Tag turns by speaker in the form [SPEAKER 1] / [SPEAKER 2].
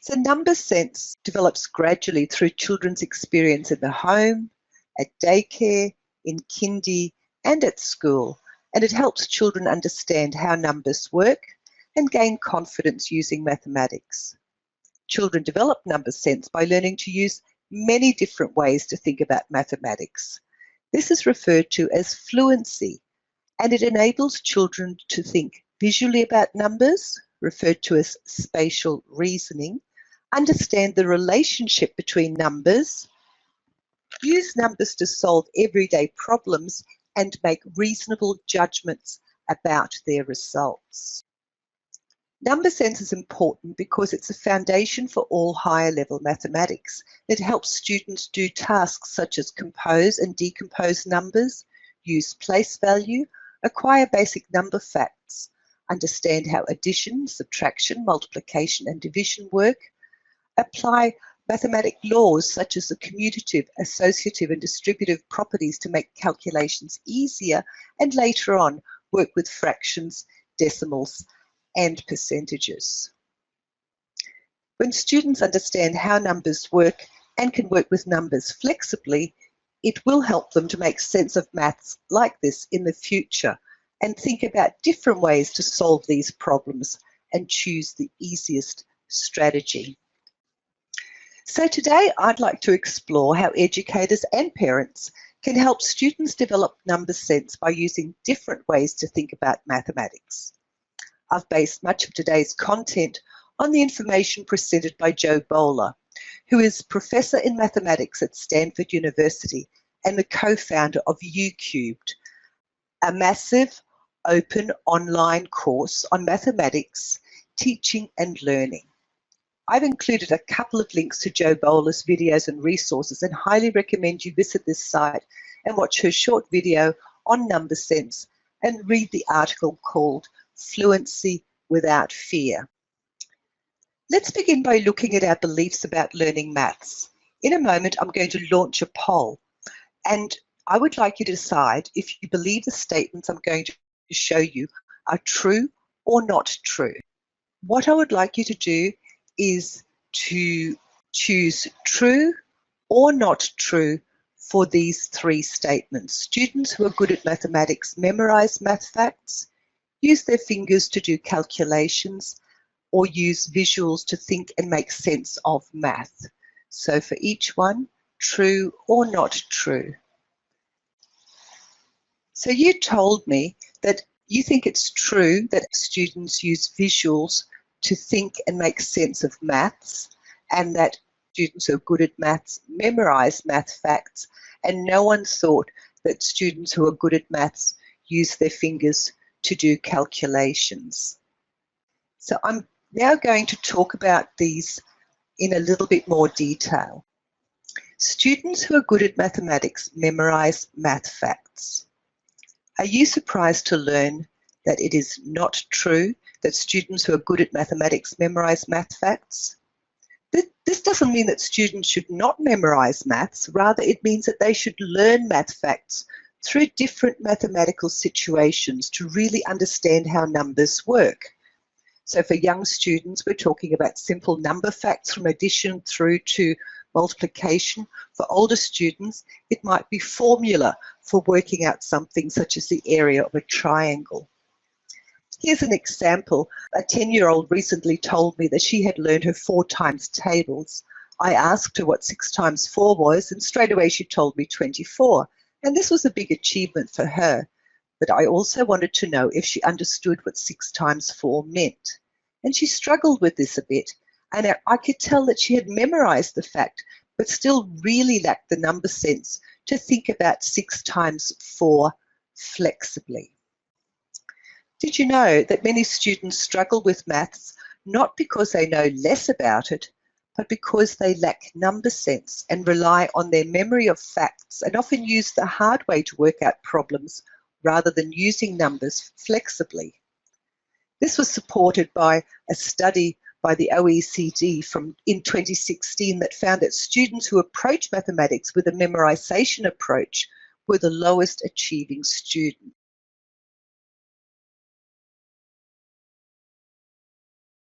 [SPEAKER 1] So number sense develops gradually through children's experience in the home, at daycare, in kindy, and at school, and it helps children understand how numbers work and gain confidence using mathematics. Children develop number sense by learning to use many different ways to think about mathematics. This is referred to as fluency, and it enables children to think visually about numbers, referred to as spatial reasoning, understand the relationship between numbers, use numbers to solve everyday problems, and make reasonable judgments about their results. Number sense is important because it's a foundation for all higher level mathematics. It helps students do tasks such as compose and decompose numbers, use place value, acquire basic number facts, understand how addition, subtraction, multiplication, and division work, apply mathematic laws such as the commutative, associative, and distributive properties to make calculations easier, and later on work with fractions, decimals, and percentages. When students understand how numbers work and can work with numbers flexibly, it will help them to make sense of maths like this in the future and think about different ways to solve these problems and choose the easiest strategy. So today I'd like to explore how educators and parents can help students develop number sense by using different ways to think about mathematics. I've based much of today's content on the information presented by Jo Boaler, who is Professor in Mathematics at Stanford University and the co-founder of UCubed, a massive open online course on mathematics, teaching and learning. I've included a couple of links to Jo Boaler's videos and resources and highly recommend you visit this site and watch her short video on number sense and read the article called Fluency Without Fear. Let's begin by looking at our beliefs about learning maths. In a moment, I'm going to launch a poll, and I would like you to decide if you believe the statements I'm going to show you are true or not true. What I would like you to do is to choose true or not true for these three statements. Students who are good at mathematics memorize math facts, use their fingers to do calculations, or use visuals to think and make sense of math. So for each one, true or not true. So you told me that you think it's true that students use visuals to think and make sense of maths, and that students who are good at maths memorize math facts, and no one thought that students who are good at maths use their fingers to do calculations. So I'm now going to talk about these in a little bit more detail. Students who are good at mathematics memorize math facts. Are you surprised to learn that it is not true that students who are good at mathematics memorize math facts? This doesn't mean that students should not memorize maths. Rather, it means that they should learn math facts through different mathematical situations to really understand how numbers work. So for young students, we're talking about simple number facts from addition through to multiplication. For older students, it might be formula for working out something such as the area of a triangle. Here's an example. A 10-year-old recently told me that she had learned her 4 times tables. I asked her what 6 times 4 was, and straight away she told me 24. And this was a big achievement for her. But I also wanted to know if she understood what 6 times 4 meant. And she struggled with this a bit. And I could tell that she had memorized the fact, but still really lacked the number sense to think about 6 times 4 flexibly. Did you know that many students struggle with maths not because they know less about it, but because they lack number sense and rely on their memory of facts and often use the hard way to work out problems rather than using numbers flexibly? This was supported by a study by the OECD in 2016 that found that students who approach mathematics with a memorization approach were the lowest achieving students.